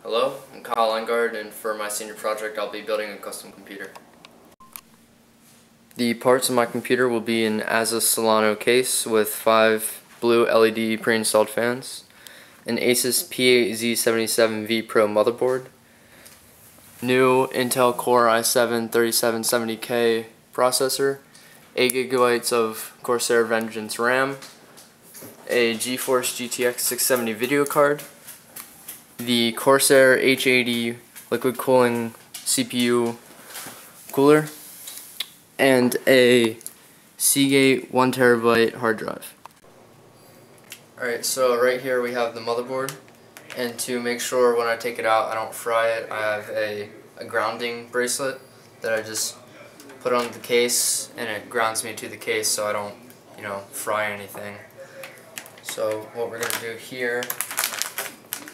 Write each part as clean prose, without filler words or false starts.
Hello, I'm Kyle Engard, and for my senior project I'll be building a custom computer. The parts of my computer will be an AZZA Solano case with 5 blue LED pre-installed fans, an Asus P8Z77V Pro motherboard, new Intel Core i7-3770K processor, 8 GB of Corsair Vengence RAM, a GeForce GTX 670 video card, the Corsair H80 liquid cooling CPU cooler, and a Seagate 1TB hard drive. Alright, so right here we have the motherboard, and to make sure when I take it out I don't fry it, I have a grounding bracelet that I just put on the case, and it grounds me to the case so I don't, fry anything. So what we're going to do here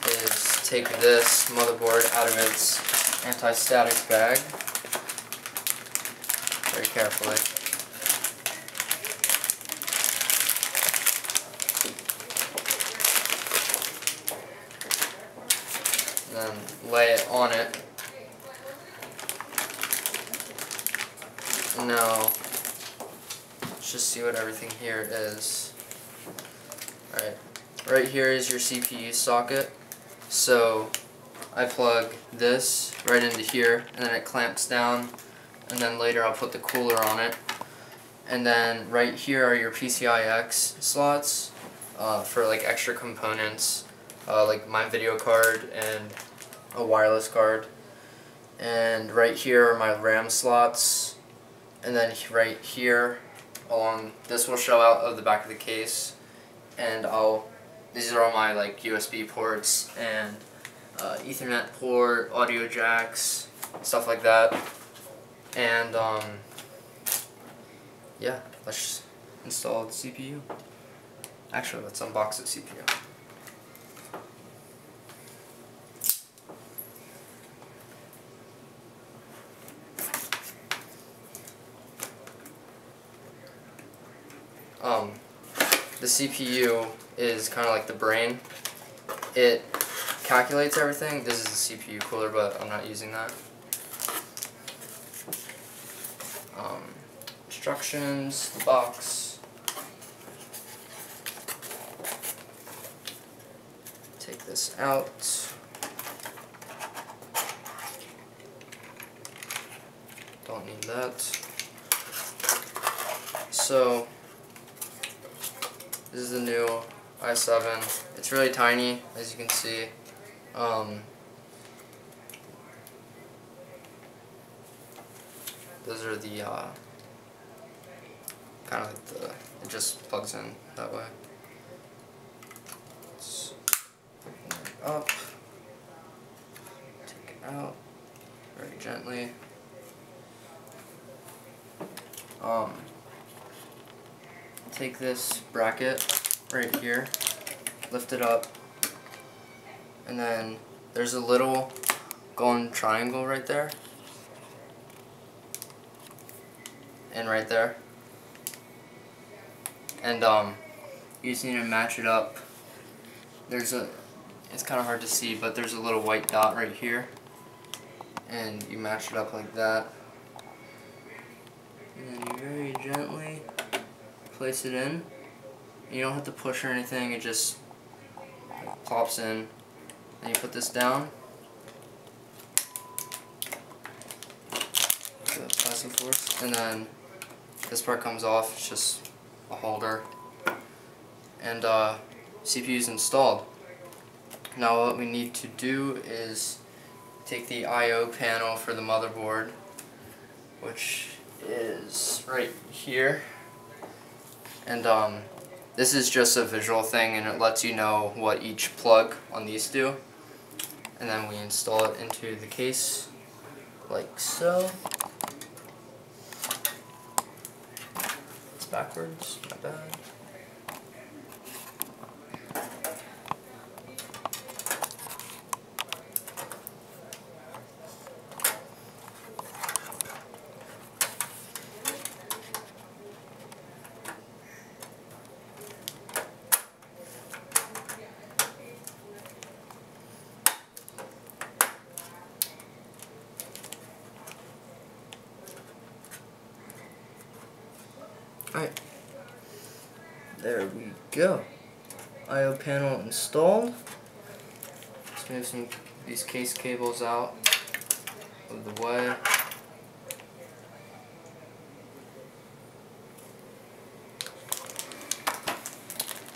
is take this motherboard out of its anti-static bag very carefully. And then lay it on it. And now let's just see what everything here is. Alright, right here is your CPU socket. So I plug this right into here, and then it clamps down, and then later I'll put the cooler on it. And then right here are your PCI-X slots for like extra components, like my video card and a wireless card. And right here are my RAM slots, and then right here along this will show out of the back of the case, and these are all my like USB ports and Ethernet port, audio jacks, stuff like that. And yeah, let's just install the CPU. Actually, let's unbox the CPU. The CPU is kind of like the brain. It calculates everything. This is the CPU cooler, but I'm not using that. Instructions, the box. Take this out. Don't need that. So this is the new i7. It's really tiny, as you can see. Those are the kind of like it just plugs in that way. Let's open it up, take it out very gently. Take this bracket right here, lift it up, and then there's a little golden triangle right there, and right there, and you just need to match it up. It's kind of hard to see, but there's a little white dot right here, and you match it up like that, and then you very gently place it in. You don't have to push or anything, it just plops in. Then you put this down, the plastic force, and then this part comes off. It's just a holder, and CPU is installed. Now what we need to do is take the I/O panel for the motherboard, which is right here. And this is just a visual thing, and it lets you know what each plug on these do. And then we install it into the case like so. It's backwards, my bad. Alright, there we go. I/O panel installed. Let's move these case cables out of the way.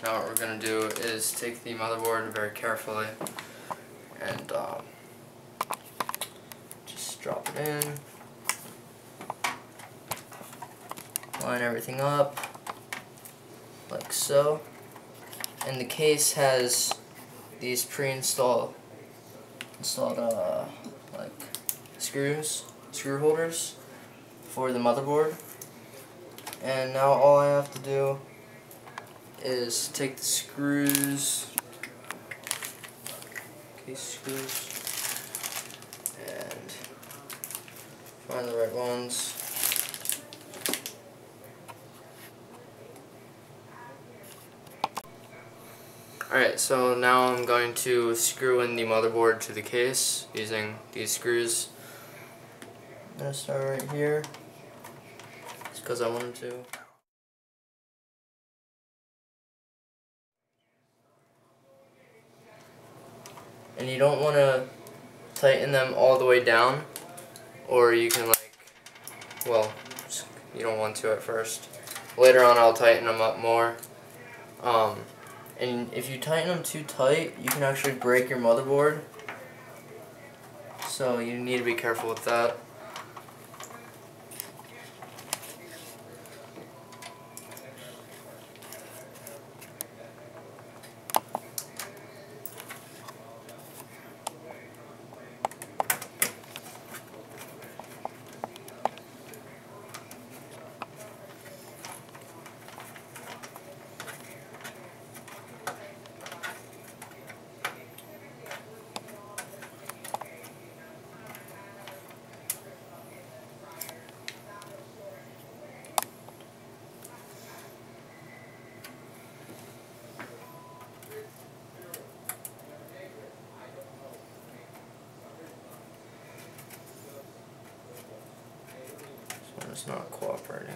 Now what we're going to do is take the motherboard very carefully and just drop it in, line everything up like so, and the case has these pre-installed like screw holders for the motherboard, and now all I have to do is take the screws, case screws, and find the right ones. Alright, so now I'm going to screw in the motherboard to the case using these screws. I'm going to start right here, just because I wanted to. And you don't want to tighten them all the way down, or you can you don't want to at first. Later on I'll tighten them up more. And if you tighten them too tight, you can actually break your motherboard. So you need to be careful with that. It's not cooperating.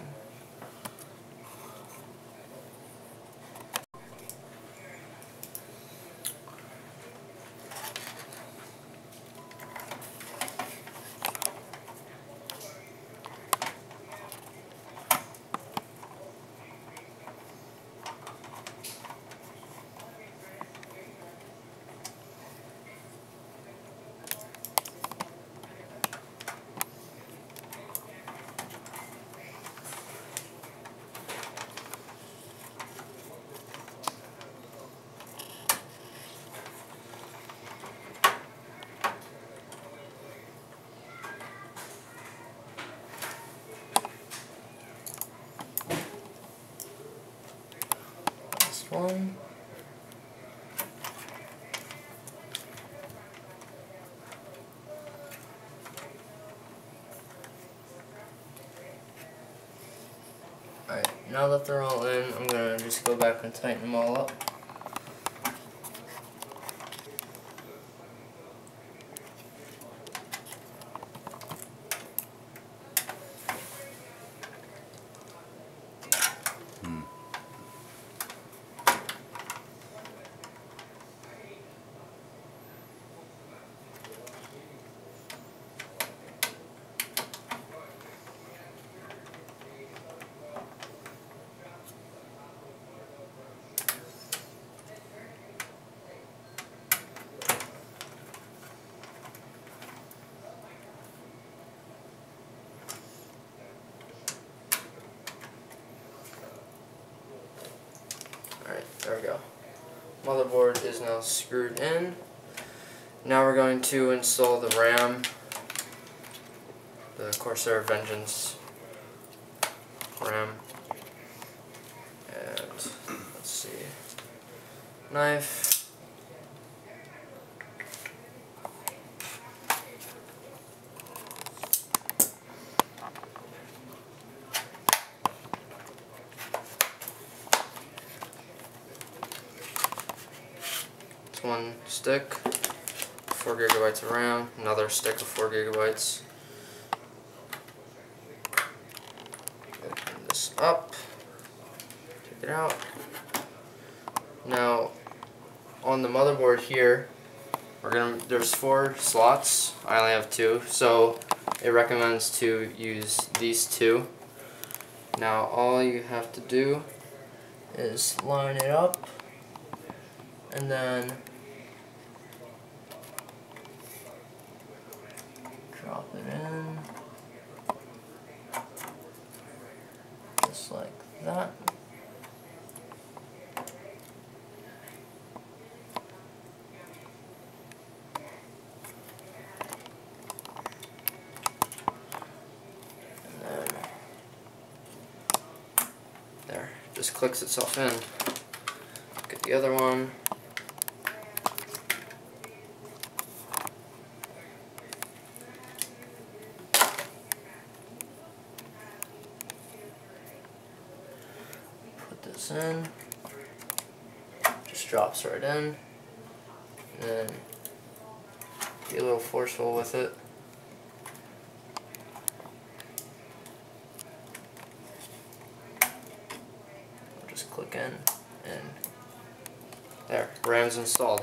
One. Alright, now that they're all in, I'm going to just go back and tighten them all up. Alright, there we go. Motherboard is now screwed in. Now we're going to install the RAM, the Corsair Vengence RAM. And let's see, knife. One stick, 4 gigabytes of RAM, another stick of 4 gigabytes. Open this up. Take it out. Now, on the motherboard here, there's 4 slots. I only have 2, so it recommends to use these 2. Now, all you have to do is line it up, and then drop it in, just like that. There, just clicks itself in. Get the other one. Put this in. Just drops right in. And then be a little forceful with it. Just click in, and there, RAM's installed.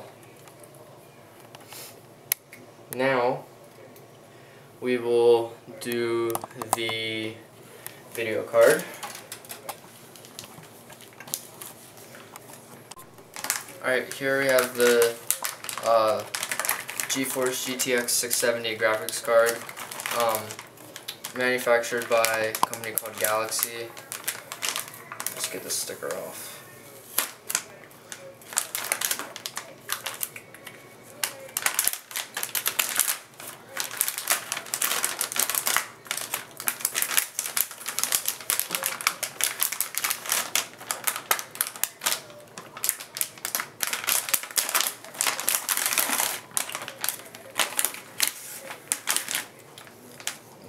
Now we will do the video card. Alright, here we have the GeForce GTX 670 graphics card, manufactured by a company called Galaxy. Let's get the sticker off.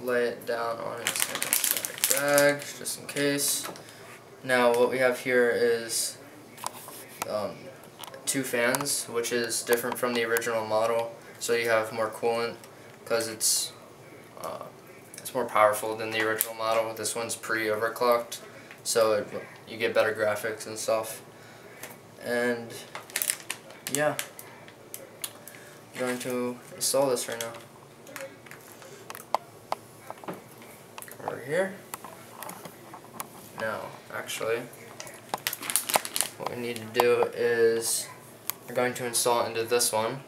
Lay it down on its static bag, just in case. Now what we have here is 2 fans, which is different from the original model. So you have more coolant because it's more powerful than the original model. This one's pre-overclocked, so you get better graphics and stuff. And yeah, I'm going to install this right now. Over here. Now, actually, what we need to do is we're going to install it into this one.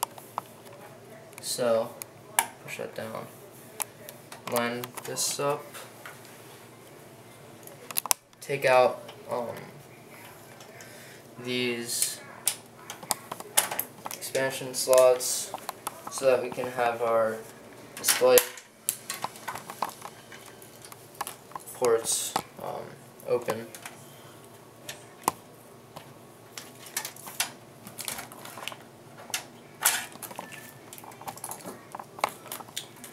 So, push that down. Line this up. Take out these expansion slots so that we can have our display ports open.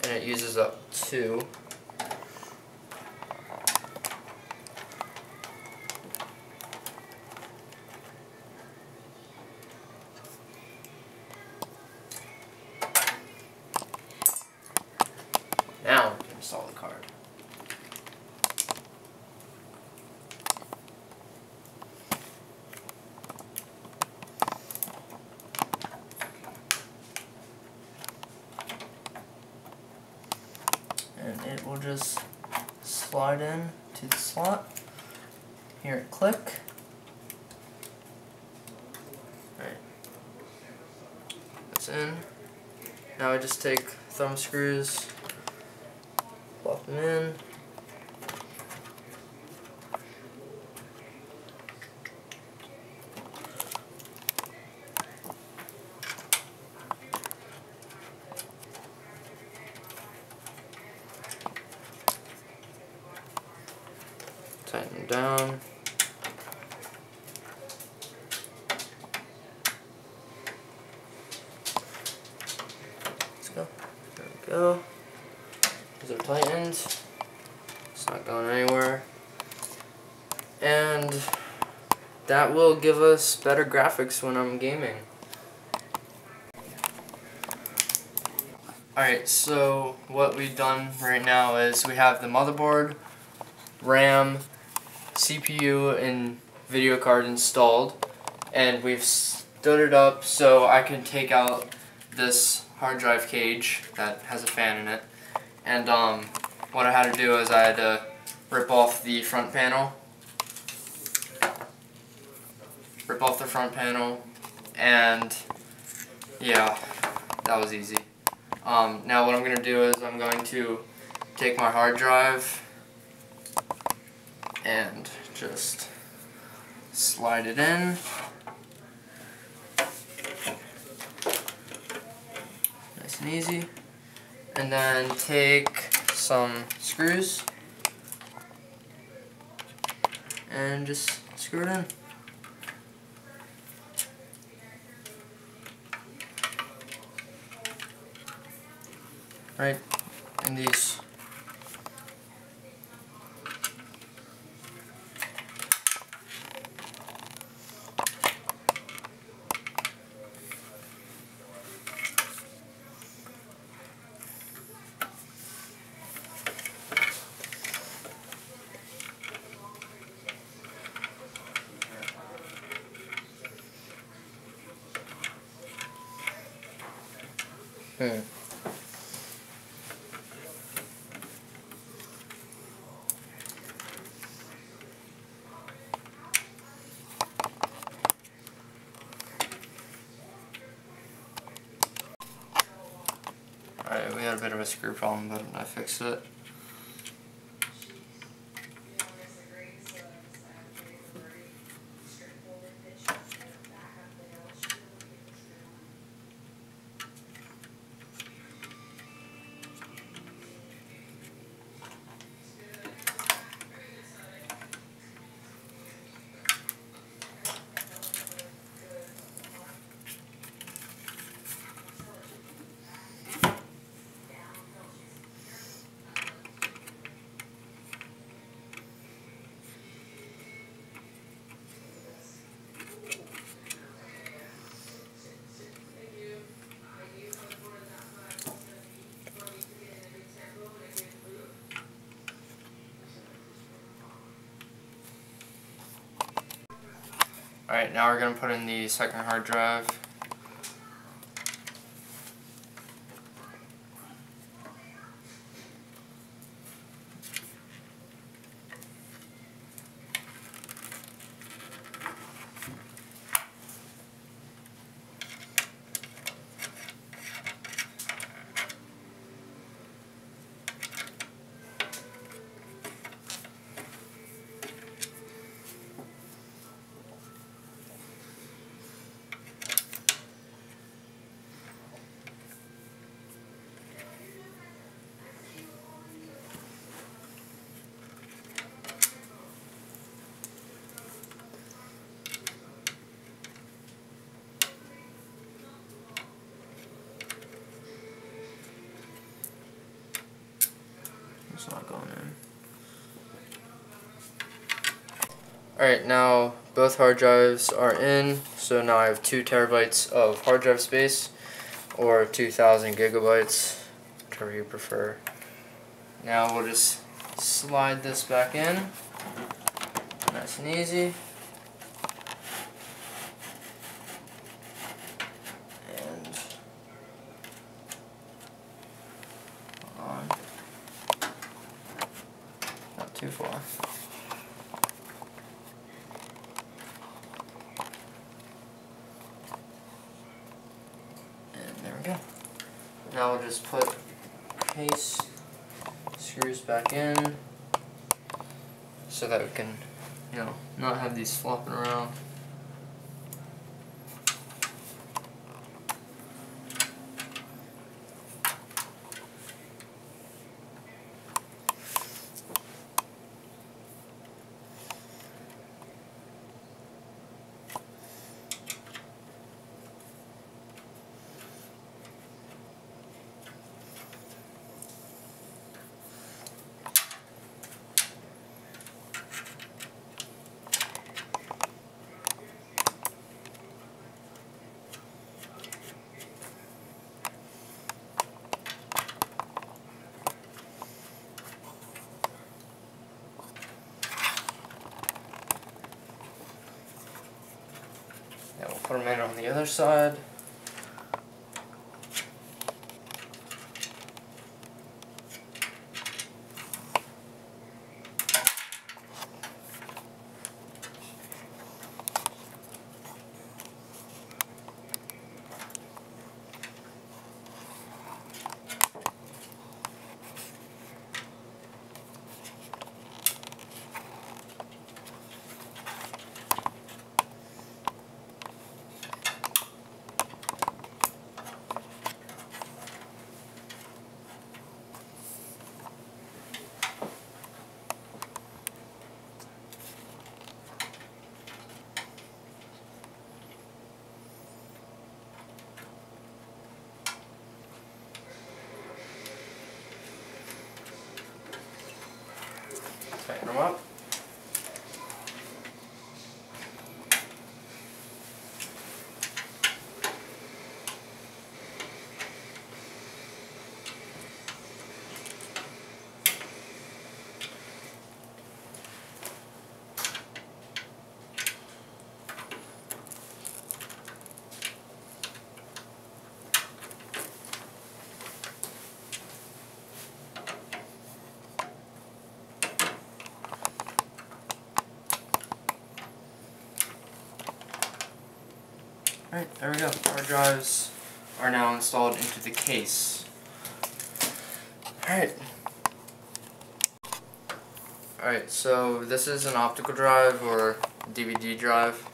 And it uses up 2. Now we can install the card. And it will just slide in to the slot. Hear it click. Alright. That's in. Now I just take thumb screws, plop them in. Tighten them down. Let's go. There we go. These are tightened. It's not going anywhere. And that will give us better graphics when I'm gaming. Alright, so what we've done right now is we have the motherboard, RAM, CPU, and video card installed, and we've stood it up so I can take out this hard drive cage that has a fan in it. And what I had to do is I had to rip off the front panel, and yeah, that was easy. Now what I'm going to do is I'm going to take my hard drive and just slide it in. Nice and easy. And then take some screws and just screw it in. Right in these. Alright, we had a bit of a screw problem, but I fixed it. Alright, now we're going to put in the second hard drive. It's not going in. Alright, now both hard drives are in, so now I have 2 terabytes of hard drive space, or 2,000 gigabytes, whichever you prefer. Now we'll just slide this back in, nice and easy. And on. Not too far. And there we go. Now we'll just put case screws back in so that we can, not have these flopping around. remain on the other side. Tighten them up. Alright, there we go. Hard drives are now installed into the case. Alright, so this is an optical drive or DVD drive.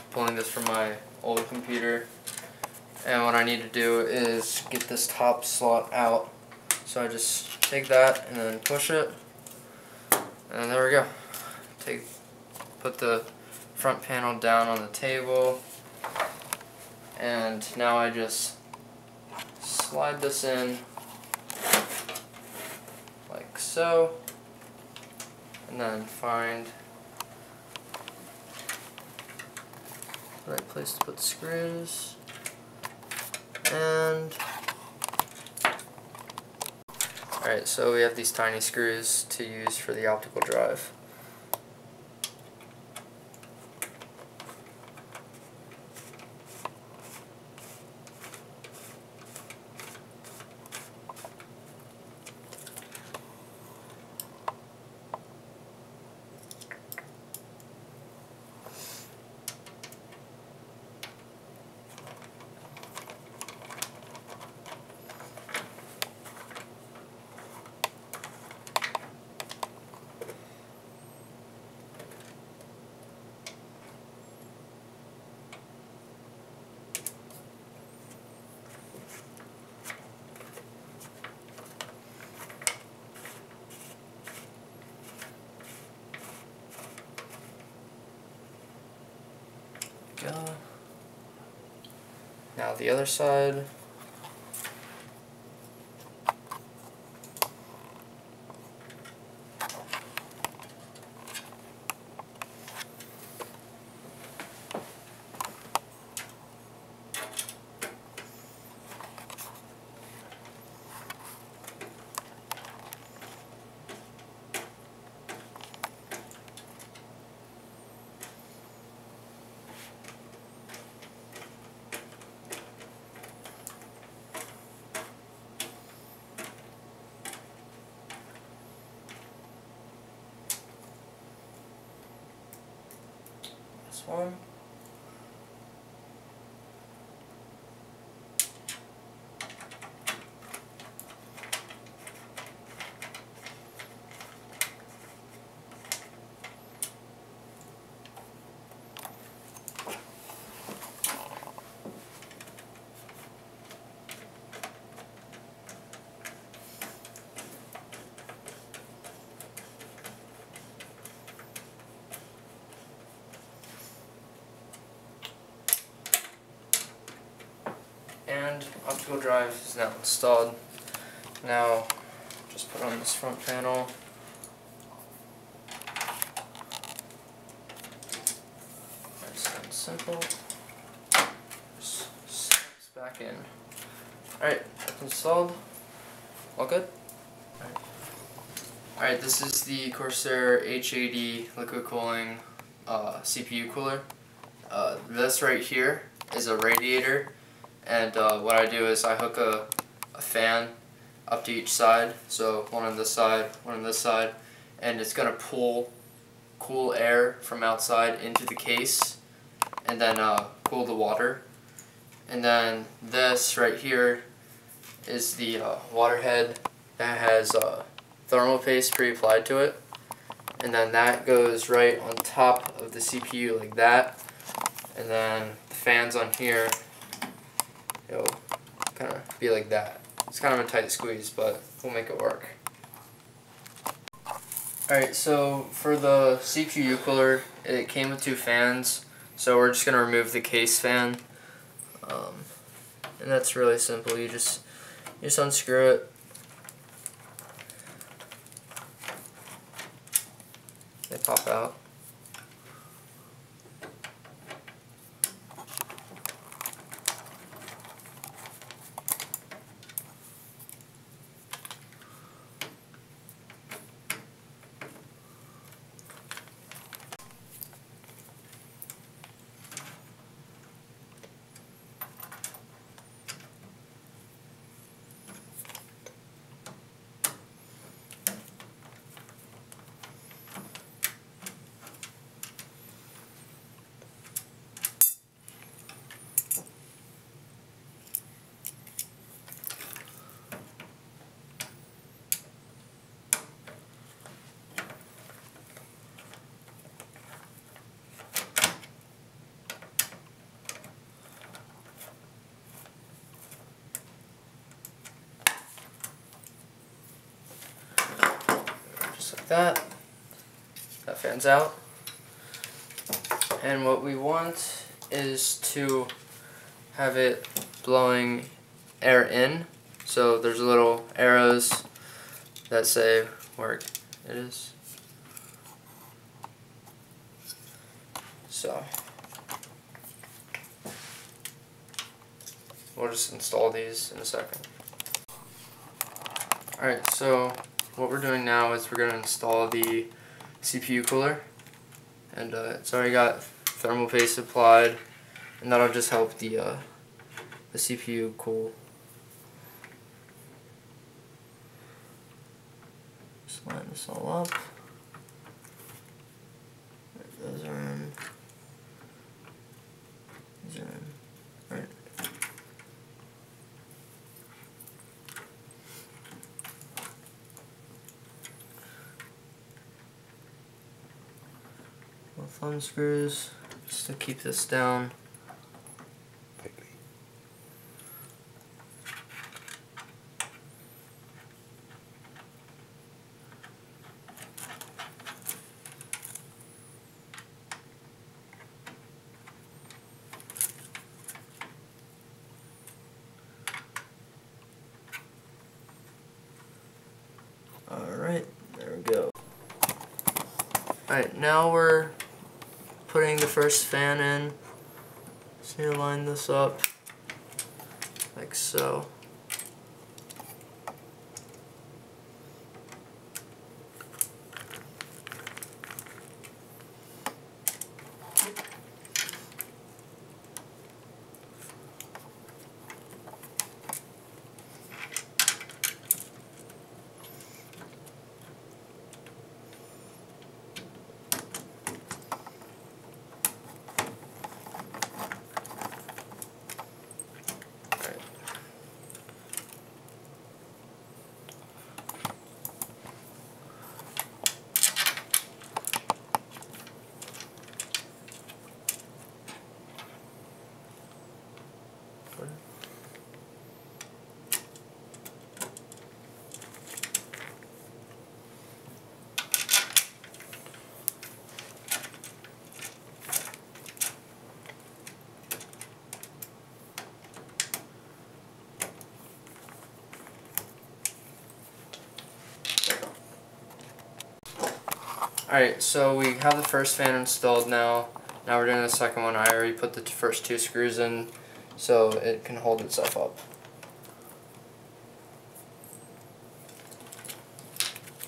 Pulling this from my old computer. And what I need to do is get this top slot out. So I just take that and then push it. And there we go. Put the front panel down on the table. And now I just slide this in like so, and then find the right place to put the screws, and alright, so we have these tiny screws to use for the optical drive. Go. Now the other side. One. And optical drive is now installed. Now, just put on this front panel. Nice and simple. Just snaps back in. Alright, that's installed. All good? Alright, this is the Corsair H80 liquid cooling CPU cooler. This right here is a radiator, and what I do is I hook a fan up to each side, so one on this side, one on this side, and it's going to pull cool air from outside into the case and then cool the water. And then this right here is the water head that has thermal paste pre-applied to it, and then that goes right on top of the CPU like that, and then the fans on here, it'll kind of be like that. It's kind of a tight squeeze, but we'll make it work. Alright, so for the CPU cooler, it came with 2 fans, so we're just going to remove the case fan, and that's really simple. You just unscrew it. They pop out. Just like that. That fans out. And what we want is to have it blowing air in. So there's little arrows that say where it is. So we'll just install these in a second. Alright, so what we're doing now is we're going to install the CPU cooler, and it's already got thermal paste applied, and that'll just help the CPU cool. Just line this all up. Those are in. These are in. Right. Thumb screws just to keep this down. Alright, there we go. Alright, now we're putting the first fan in. Just need to line this up like so. Alright, so we have the first fan installed now. Now we're doing the second one. I already put the first 2 screws in so it can hold itself up.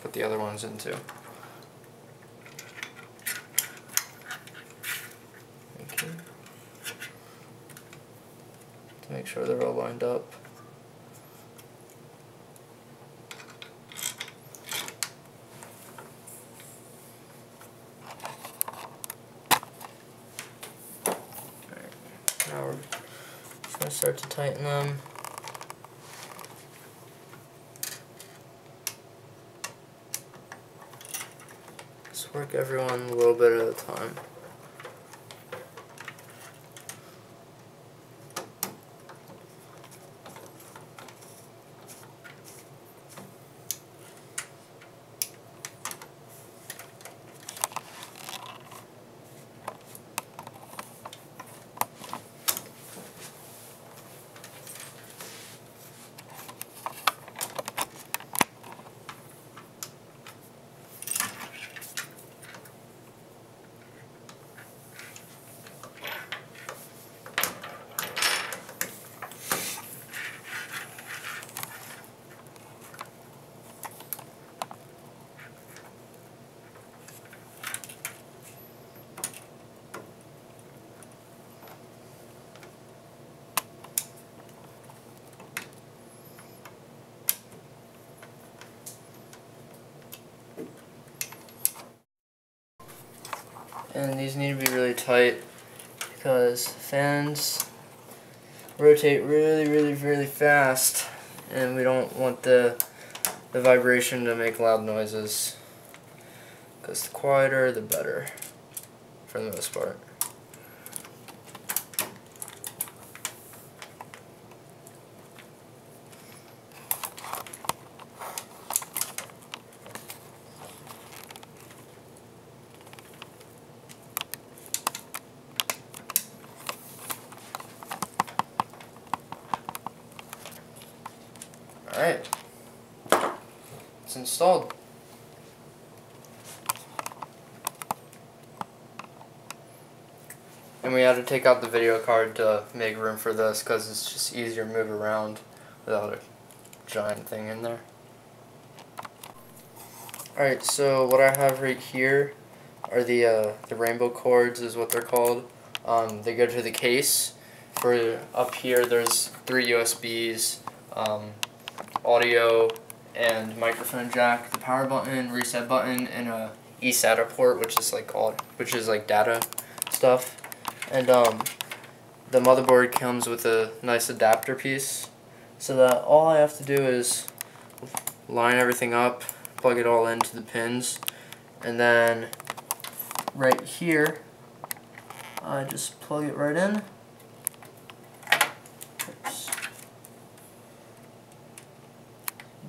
Put the other ones in too. Okay. sure they're all lined up. Now we're just going to start to tighten them. Just work everyone a little bit at a time. And these need to be really tight because fans rotate really fast, and we don't want the vibration to make loud noises, because the quieter the better for the most part. Alright, it's installed. And we had to take out the video card to make room for this because it's just easier to move around without a giant thing in there. Alright, so what I have right here are the rainbow cords is what they're called. They go to the case. For up here there's 3 USBs, audio and microphone jack, the power button, reset button, and a eSATA port, which is like data stuff. And the motherboard comes with a nice adapter piece, so that all I have to do is line everything up, plug it all into the pins, and then right here I just plug it right in. Oops.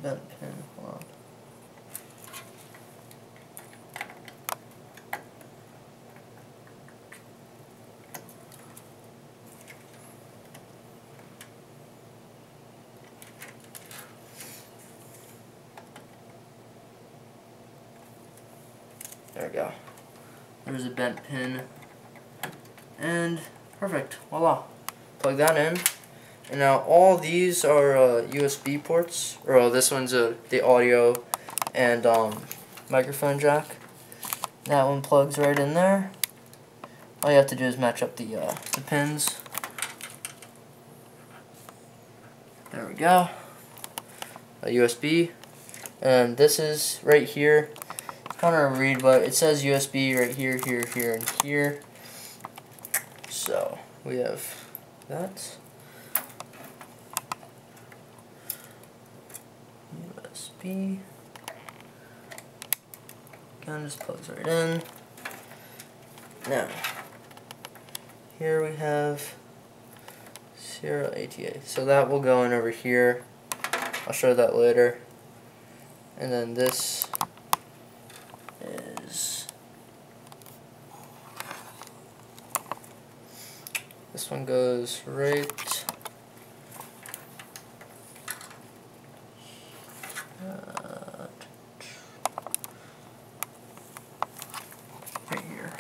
Bent pin, hold on. There we go. There's a bent pin. And perfect. Voila. Plug that in. And now all these are USB ports. Or this one's the audio and microphone jack. That one plugs right in there. All you have to do is match up the pins. There we go. A USB. And this is right here. Kind of read, but it says USB right here, here, here, and here. So we have that. USB. Again, just plugs right in. Now, here we have Corsair H80. So that will go in over here. I'll show that later. And then this is, this one goes right right here.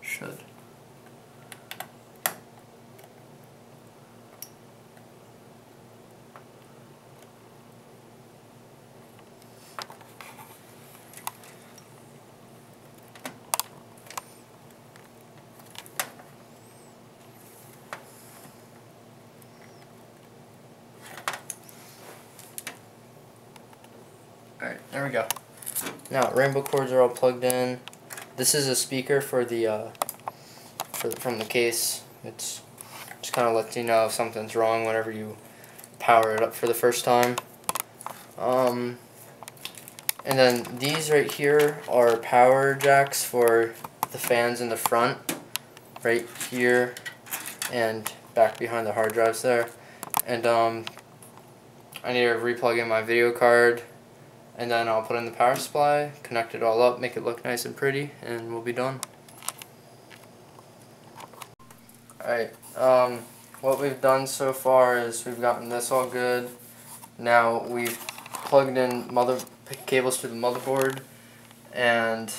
Should. There we go. Now rainbow cords are all plugged in. This is a speaker for the from the case. It's just kind of lets you know if something's wrong whenever you power it up for the first time. And then these right here are power jacks for the fans in the front, right here and back behind the hard drives there. And I need to replug in my video card, and then I'll put in the power supply, connect it all up, make it look nice and pretty, and we'll be done. Alright, what we've done so far is we've gotten this all good. Now we've plugged in cables to the motherboard, and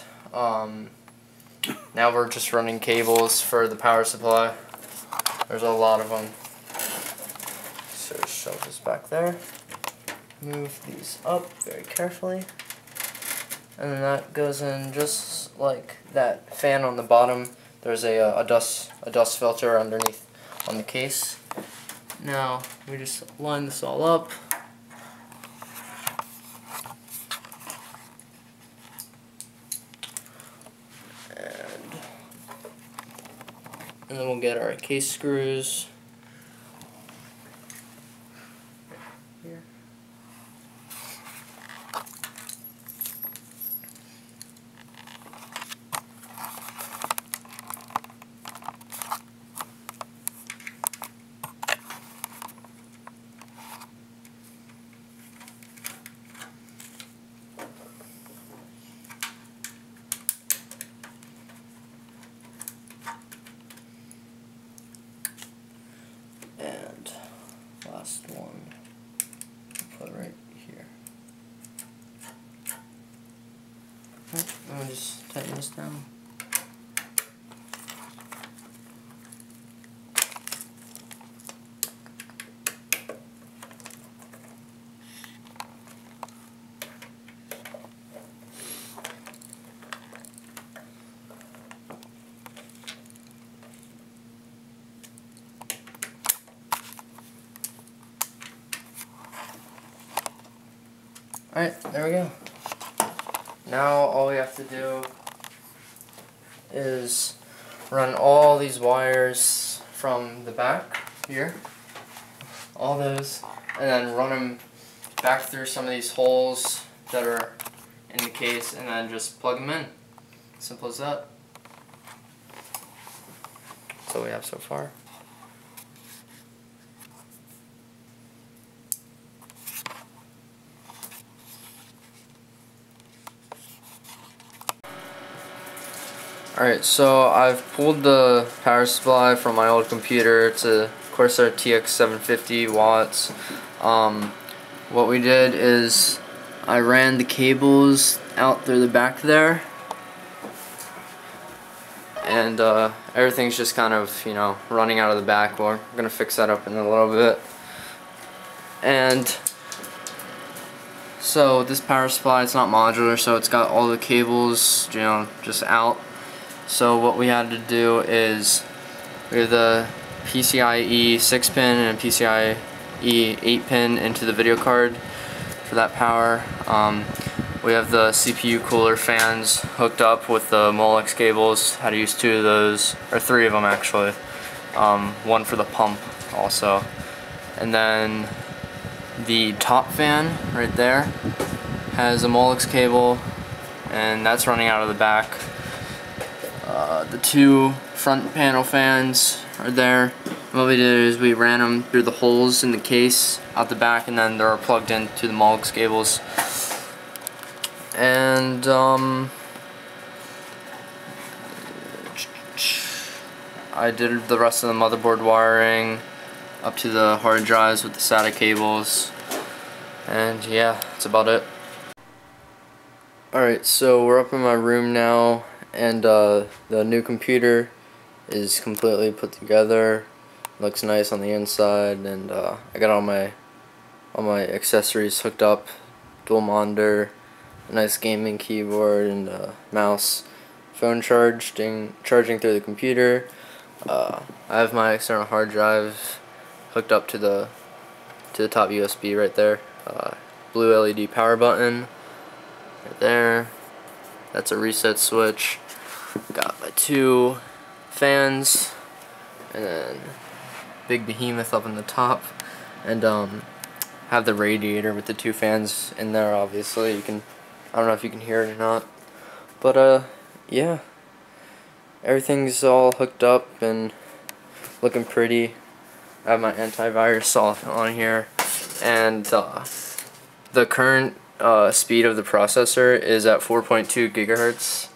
now we're just running cables for the power supply. There's a lot of them. So shove this back there. Move these up very carefully. And then that goes in just like that fan on the bottom. There's a dust filter underneath on the case. Now we just line this all up. And then we'll get our case screws. Here. And last one, put right here. I'm gonna just tighten this down. Alright, there we go. Now all we have to do is run all these wires from the back here, all those, and then run them back through some of these holes that are in the case, and then just plug them in. Simple as that. That's all we have so far. Alright, so I've pulled the power supply from my old computer. It's a Corsair TX 750 watts. What we did is I ran the cables out through the back there, and everything's just kind of, you know, running out of the back. We're gonna fix that up in a little bit. And so this power supply, it's not modular, so it's got all the cables, you know, just out. So what we had to do is we have the PCIe 6-pin and PCIe 8-pin into the video card for that power. We have the CPU cooler fans hooked up with the Molex cables. Had to use 2 of those, or 3 of them actually. One for the pump also. And then the top fan right there has a Molex cable, and that's running out of the back. The 2 front panel fans are there. What we did is we ran them through the holes in the case out the back, and then they're plugged into the Molex cables. And I did the rest of the motherboard wiring up to the hard drives with the SATA cables. And yeah, that's about it. Alright, so we're up in my room now, and the new computer is completely put together. Looks nice on the inside, and I got all my accessories hooked up, dual monitor, a nice gaming keyboard, and a mouse, phone charging through the computer. I have my external hard drive hooked up to the top USB right there. Blue LED power button, right there. That's a reset switch. Got my 2 fans, and then big behemoth up in the top, and have the radiator with the 2 fans in there. Obviously, you can. I don't know if you can hear it or not, but yeah, everything's all hooked up and looking pretty. I have my antivirus off on here, and the current speed of the processor is at 4.2 gigahertz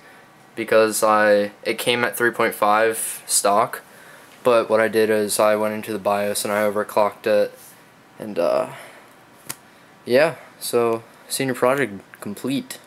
because it came at 3.5 stock, but what I did is I went into the BIOS and I overclocked it, and yeah, so senior project complete.